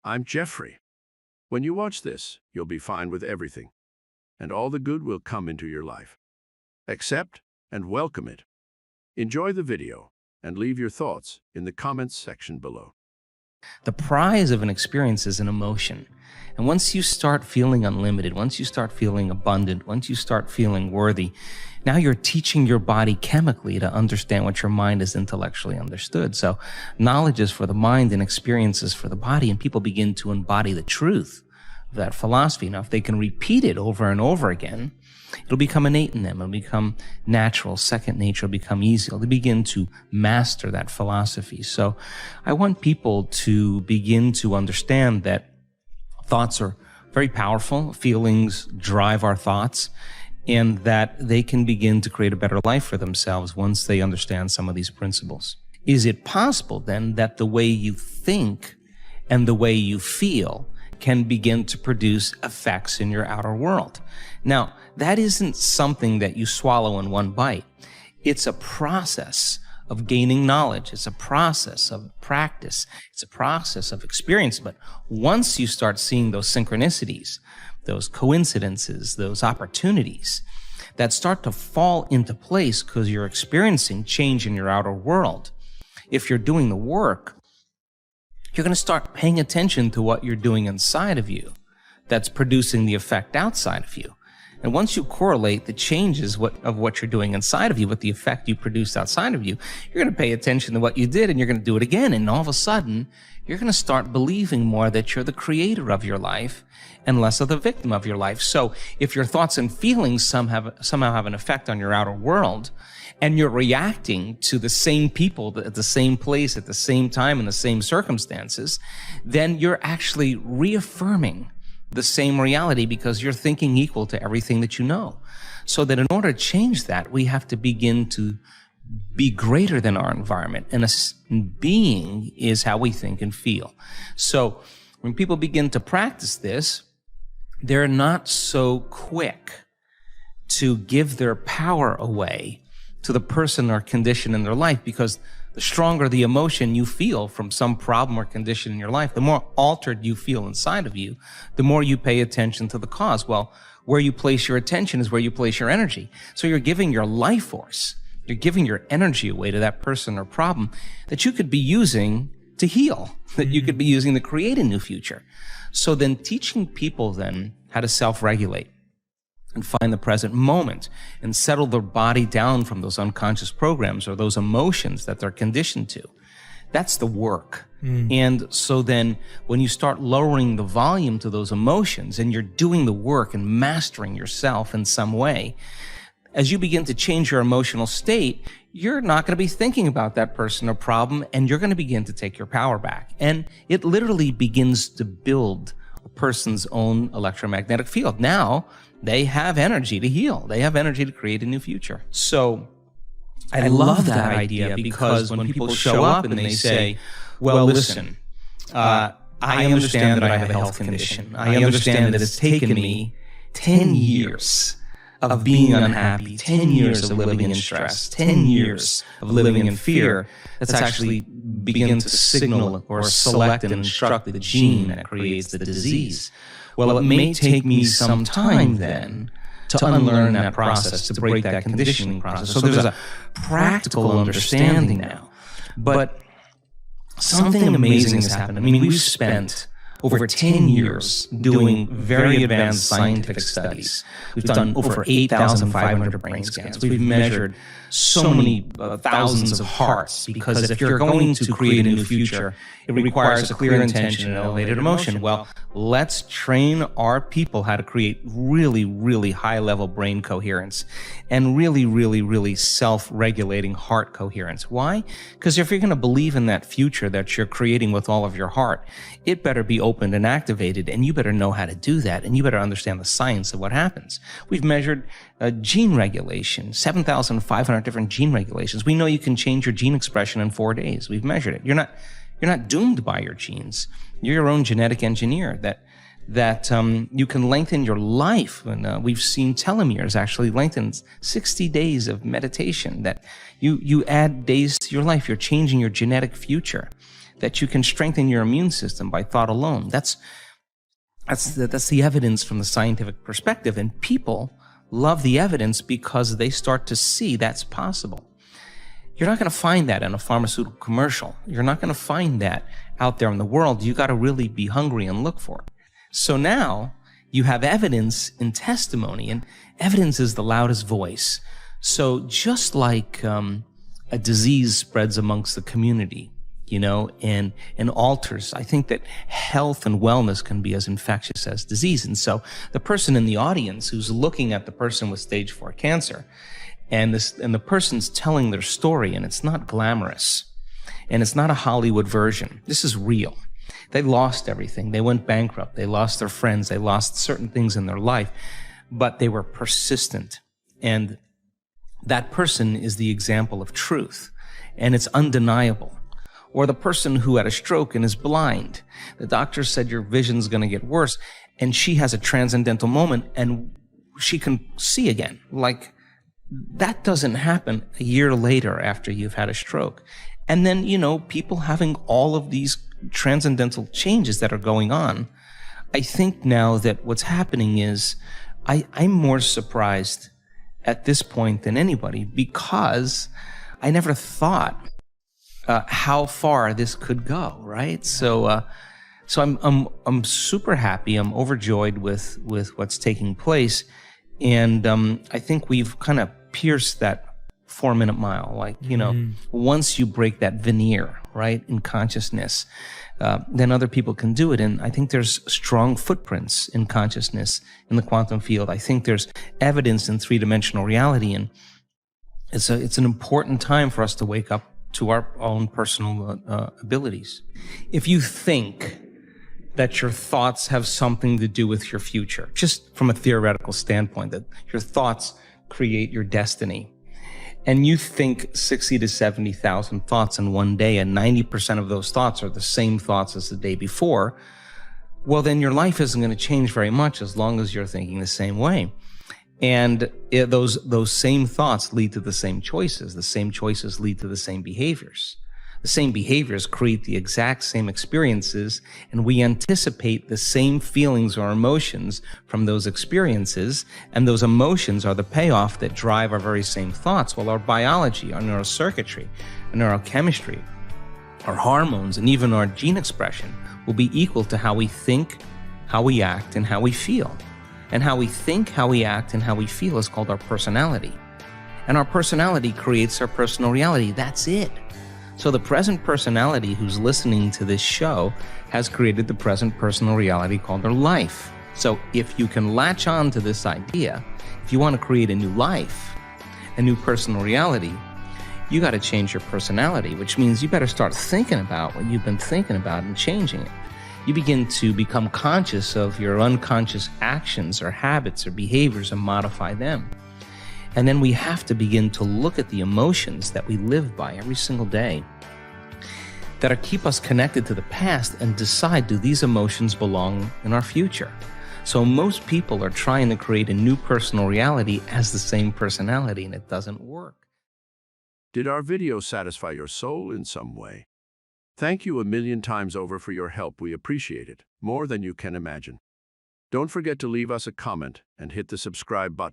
I'm Jeffrey. When you watch this, you'll be fine with everything, and all the good will come into your life. Accept and welcome it. Enjoy the video and leave your thoughts in the comments section below. The prize of an experience is an emotion. And once you start feeling unlimited, once you start feeling abundant, once you start feeling worthy, now you're teaching your body chemically to understand what your mind has intellectually understood. So knowledge is for the mind and experience is for the body, and people begin to embody the truth of that philosophy. Now, if they can repeat it over and over again, it'll become innate in them. It'll become natural. Second nature will become easy. They'll begin to master that philosophy. So I want people to begin to understand that thoughts are very powerful. Feelings drive our thoughts, and that they can begin to create a better life for themselves once they understand some of these principles. Is it possible then that the way you think and the way you feel can begin to produce effects in your outer world? Now, that isn't something that you swallow in one bite. It's a process of gaining knowledge. It's a process of practice. It's a process of experience. But once you start seeing those synchronicities, those coincidences, those opportunities that start to fall into place because you're experiencing change in your outer world, if you're doing the work, you're going to start paying attention to what you're doing inside of you that's producing the effect outside of you. And once you correlate the changes of what you're doing inside of you with the effect you produced outside of you, you're going to pay attention to what you did, and you're going to do it again. And all of a sudden, you're going to start believing more that you're the creator of your life and less of the victim of your life. So if your thoughts and feelings somehow have an effect on your outer world, and you're reacting to the same people at the same place at the same time in the same circumstances, then you're actually reaffirming the same reality because you're thinking equal to everything that you know. So that in order to change that, we have to begin to be greater than our environment. And being is how we think and feel. So when people begin to practice this, they're not so quick to give their power away to the person or condition in their life, because the stronger the emotion you feel from some problem or condition in your life, the more altered you feel inside of you, the more you pay attention to the cause. Well, where you place your attention is where you place your energy. So you're giving your life force, you're giving your energy away to that person or problem that you could be using to heal, that you could be using to create a new future. So then teaching people then how to self-regulate and find the present moment and settle their body down from those unconscious programs or those emotions that they're conditioned to. That's the work. And so then when you start lowering the volume to those emotions and you're doing the work and mastering yourself in some way, as you begin to change your emotional state, you're not going to be thinking about that person or problem, and you're going to begin to take your power back. And it literally begins to build a person's own electromagnetic field. Now, they have energy to heal. They have energy to create a new future. So I love that idea because when people show up and they say, well, listen, I understand that I have a health condition. I understand that it's taken me 10 years of being unhappy, 10 years of living in stress, 10 years of living in fear. That's actually begin to signal or select and instruct the gene that creates the disease. Well, it may take me some time then to unlearn that process, to break that conditioning process. So there's a practical understanding now. But something amazing has happened. I mean, we've spent over 10 years doing very advanced scientific studies. We've done over 8,500 brain scans. We've measured so many thousands of hearts, because if you're going to create a new future, it requires a clear intention and elevated emotion. Well, let's train our people how to create really, really high-level brain coherence and really, really, really self-regulating heart coherence. Why? Because if you're going to believe in that future that you're creating with all of your heart, it better be opened and activated, and you better know how to do that, and you better understand the science of what happens. We've measured gene regulation, 7,500 different gene regulations. We know you can change your gene expression in 4 days. We've measured it. You're not doomed by your genes. You're your own genetic engineer. That you can lengthen your life. And we've seen telomeres actually lengthen 60 days of meditation. That you add days to your life. You're changing your genetic future. that you can strengthen your immune system by thought alone. That's the evidence from the scientific perspective, and people love the evidence because they start to see that's possible. You're not going to find that in a pharmaceutical commercial. You're not going to find that out there in the world. You got to really be hungry and look for it. So now you have evidence in testimony, and evidence is the loudest voice. So just like a disease spreads amongst the community, and alters, I think that health and wellness can be as infectious as disease. And so the person in the audience who's looking at the person with stage 4 cancer, and the person's telling their story, and it's not glamorous, and it's not a Hollywood version. This is real. They lost everything. They went bankrupt. They lost their friends. They lost certain things in their life, but they were persistent. And that person is the example of truth, and it's undeniable. Or the person who had a stroke and is blind. The doctor said your vision's going to get worse, and she has a transcendental moment, and she can see again. Like, that doesn't happen a year later after you've had a stroke. And then, people having all of these transcendental changes that are going on. I think now that what's happening is I'm more surprised at this point than anybody, because I never thought how far this could go, right? So I'm super happy. I'm overjoyed with what's taking place. And I think we've kind of pierced that 4-minute mile. Like, once you break that veneer, right, in consciousness, then other people can do it. And I think there's strong footprints in consciousness in the quantum field. I think there's evidence in 3-dimensional reality. And it's an important time for us to wake up to our own personal abilities. If you think that your thoughts have something to do with your future, just from a theoretical standpoint, that your thoughts create your destiny, and you think 60 to 70,000 thoughts in one day, and 90% of those thoughts are the same thoughts as the day before, well, then your life isn't going to change very much as long as you're thinking the same way. And those same thoughts lead to the same choices. The same choices lead to the same behaviors. The same behaviors create the exact same experiences, and we anticipate the same feelings or emotions from those experiences, and those emotions are the payoff that drive our very same thoughts. Well, our biology, our neurocircuitry, our neurochemistry, our hormones, and even our gene expression will be equal to how we think, how we act, and how we feel. And how we think, how we act, and how we feel is called our personality. And our personality creates our personal reality. That's it. So the present personality who's listening to this show has created the present personal reality called their life. So if you can latch on to this idea, if you want to create a new life, a new personal reality, you got to change your personality, which means you better start thinking about what you've been thinking about and changing it. You begin to become conscious of your unconscious actions or habits or behaviors and modify them. And then we have to begin to look at the emotions that we live by every single day that keep us connected to the past and decide, do these emotions belong in our future? So most people are trying to create a new personal reality as the same personality, and it doesn't work. Did our video satisfy your soul in some way? Thank you 1,000,000 times over for your help. We appreciate it more than you can imagine. Don't forget to leave us a comment and hit the subscribe button.